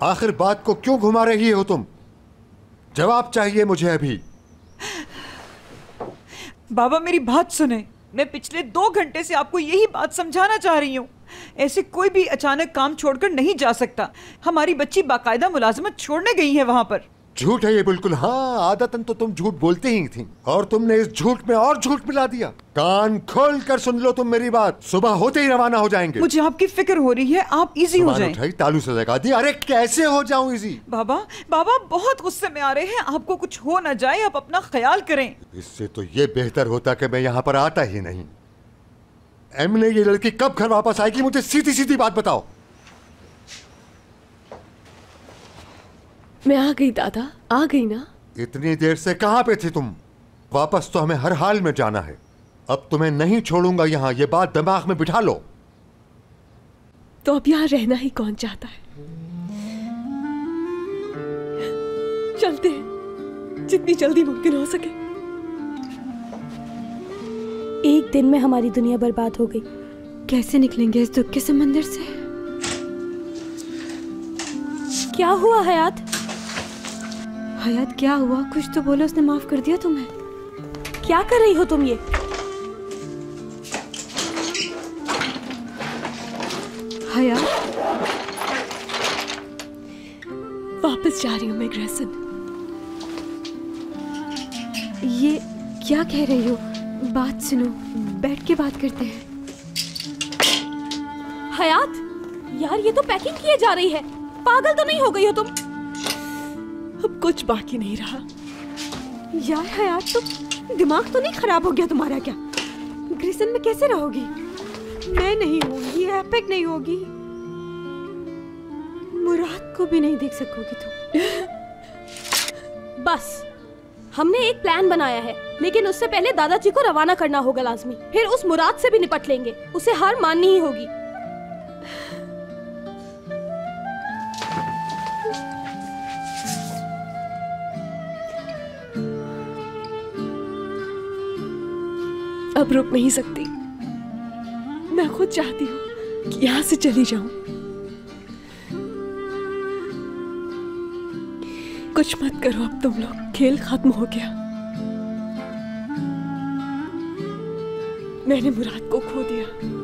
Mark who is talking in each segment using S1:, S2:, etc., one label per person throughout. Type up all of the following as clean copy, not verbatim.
S1: आखिर बात को क्यों घुमा रही हो तुम? जवाब चाहिए मुझे अभी।
S2: बाबा मेरी बात सुने, मैं पिछले 2 घंटे से आपको यही बात समझाना चाह रही हूँ। ऐसे कोई भी अचानक काम छोड़कर नहीं जा सकता। हमारी बच्ची बाकायदा मुलाजमत छोड़ने गई है वहाँ पर।
S1: झूठ है ये बिल्कुल। हाँ, आदतन तो तुम झूठ बोलते ही थी और तुमने इस झूठ में और झूठ मिला दिया। कान खोल कर सुन लो तुम मेरी बात, सुबह होते ही रवाना हो जाएंगे।
S2: मुझे आपकी फिक्र हो रही है, आप इजी हो जाएं।
S1: उठाई, तालू से लगा दी। अरे कैसे हो जाऊं इजी?
S2: बाबा बहुत गुस्से में आ रहे हैं, आपको कुछ हो ना जाए, आप अपना ख्याल करें।
S1: इससे तो ये बेहतर होता कि मैं यहाँ पर आता ही नहीं। एमने ये लड़की कब घर वापस आएगी, मुझे सीधी सीधी बात बताओ।
S3: मैं आ गई दादा, आ गई ना।
S1: इतनी देर से कहां पे थी तुम? वापस तो हमें हर हाल में जाना है। अब तुम्हें नहीं छोड़ूंगा यहाँ, ये बात दिमाग में बिठा लो।
S3: तो अब यहाँ रहना ही कौन चाहता है? चलते हैं, जितनी जल्दी मुमकिन हो सके।
S4: एक दिन में हमारी दुनिया बर्बाद हो गई। कैसे निकलेंगे इस दुख के समंदर से? क्या हुआ हयात? हयात क्या हुआ? कुछ तो बोलो, उसने माफ कर दिया तुम्हें? क्या कर रही हो तुम ये? हयात,
S3: वापस जा रही हूँ मैं ग्रेसन।
S4: ये क्या कह रही हो? बात सुनो, बैठ के बात करते हैं।
S3: हयात, यार ये तो पैकिंग किए जा रही है। पागल तो नहीं हो गई हो तुम? अब कुछ बाकी नहीं रहा।
S4: यार हयात, तो दिमाग तो नहीं खराब हो गया तुम्हारा क्या? ग्रेसन में कैसे रहोगी? मैं नहीं होंगी, एपिक नहीं होगी, मुराद को भी नहीं देख सकोगी तुम।
S3: बस, हमने एक प्लान बनाया है, लेकिन उससे पहले दादाजी को रवाना करना होगा लाजमी। फिर उस मुराद से भी निपट लेंगे, उसे हार माननी ही होगी। अब रुक नहीं सकती। मैं खुद चाहती हूँ कि यहाँ से चली जाऊं। कुछ मत करो अब तुम लोग, खेल खत्म हो गया। मैंने मुराद को खो दिया।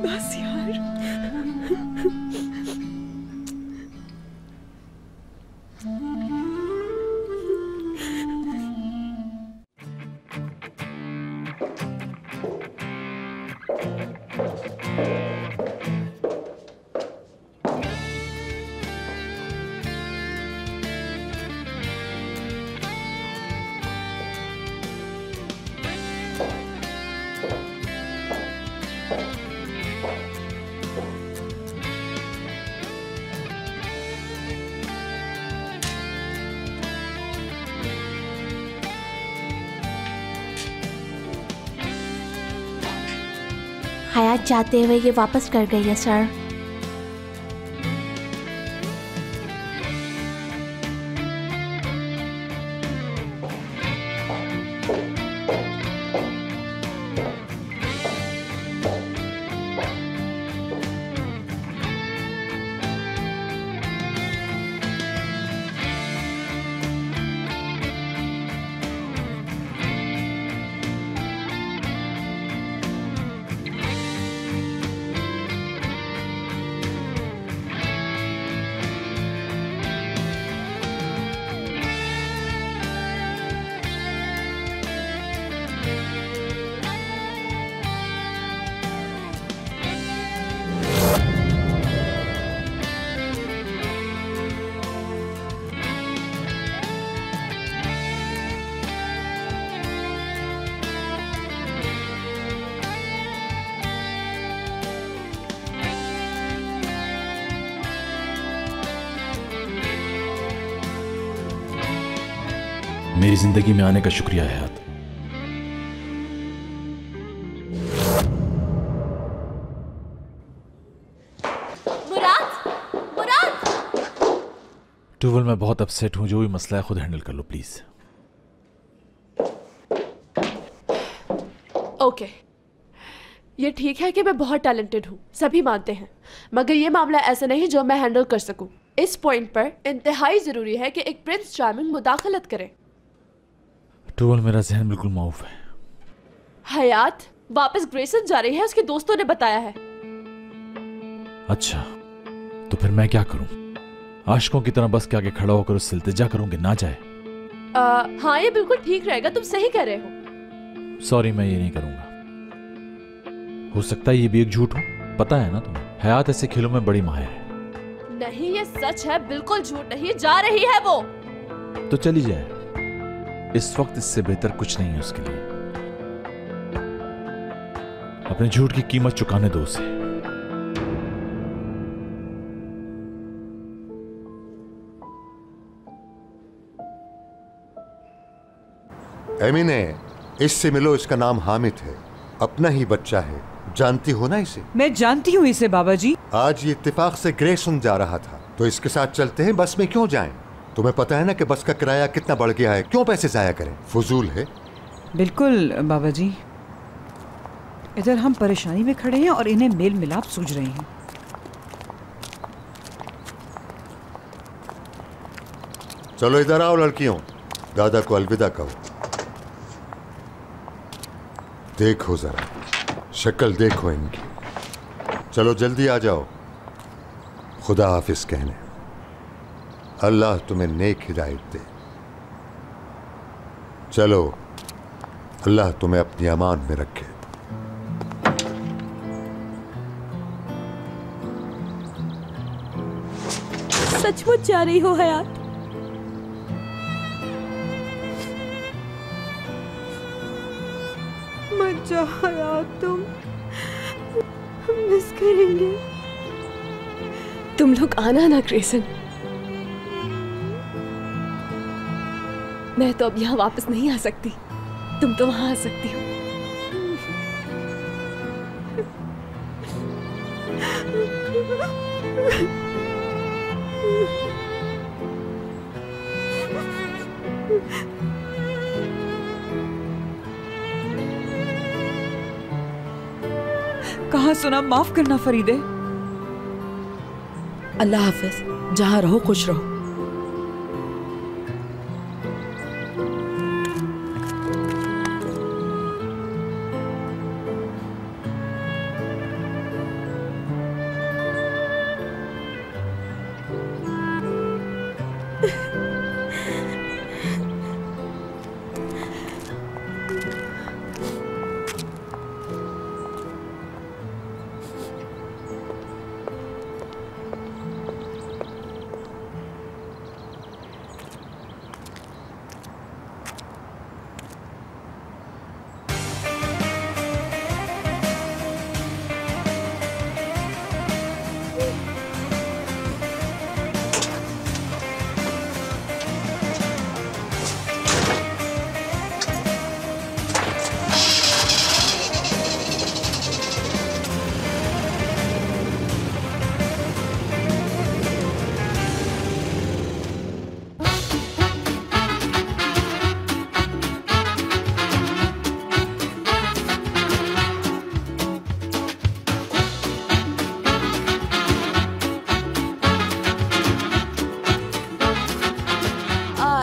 S3: बस यार,
S5: हयात जाते हुए ये वापस कर गई है सर।
S6: मेरी जिंदगी में आने का शुक्रिया हयात।
S3: मुराद, मुराद,
S6: टूवल, मैं बहुत अपसेट हूँ। जो भी मसला है खुद हैंडल कर लो प्लीज।
S7: ओके, ये ठीक है कि मैं बहुत टैलेंटेड हूँ, सभी मानते हैं, मगर ये मामला ऐसा नहीं जो मैं हैंडल कर सकूँ। इस पॉइंट पर इंतहाई जरूरी है कि एक प्रिंस चार्मिंग मुदाखलत करे।
S6: टूवल, मेरा जहन बिल्कुल माऊफ है।
S7: हयात वापस ग्रेसन जा रही है, उसके दोस्तों ने बताया है।
S6: अच्छा, तो फिर मैं क्या करूं? आशिकों की तरह बस के आगे खड़ा होकर उससे इल्तिजा करूं कि ना जाए?
S7: हाँ, ये बिल्कुल ठीक रहेगा, तुम सही कह रहे हो।
S6: सॉरी, मैं ये नहीं करूंगा। हो सकता है ये भी एक झूठ हो, पता है ना तुम्हें, हयात ऐसे खेलों में बड़ी माहिर है।
S7: नहीं, ये सच है, बिल्कुल झूठ नहीं। जा रही है वो।
S6: तो चली जाए, इस वक्त इससे बेहतर कुछ नहीं है उसके लिए। अपने झूठ की कीमत चुकाने दो उसे।
S1: एमिने, इससे मिलो, इसका नाम हामिद है, अपना ही बच्चा है, जानती हो ना इसे?
S2: मैं जानती हूँ इसे बाबा जी।
S1: आज ये इत्तेफाक से ग्रेसन जा रहा था, तो इसके साथ चलते हैं। बस में क्यों जाएं? तुम्हें पता है ना कि बस का किराया कितना बढ़ गया है, क्यों पैसे जाया करें, फजूल है।
S2: बिल्कुल बाबा जी, इधर हम परेशानी में खड़े हैं और इन्हें मेल मिलाप सूझ रहे हैं।
S1: चलो इधर आओ लड़कियों, दादा को अलविदा कहो। देखो जरा, शक्ल देखो इनकी। चलो जल्दी आ जाओ, खुदा हाफिज कहने। अल्लाह तुम्हें नेक हिदायत दे। चलो, अल्लाह तुम्हें अपनी अमान में रखे।
S3: सचमुच जा रही हो हयात?
S4: मत जाओ हयात, तुम मिस करेंगे।
S7: तुम लोग आना ना ग्रेसन। मैं तो अब यहाँ वापस नहीं आ सकती, तुम तो वहां आ सकती हो।
S2: कहा सुना, माफ करना फरीदे।
S8: अल्लाह हाफिज, जहां रहो खुश रहो।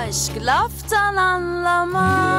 S9: Aşk laftan anlamaz.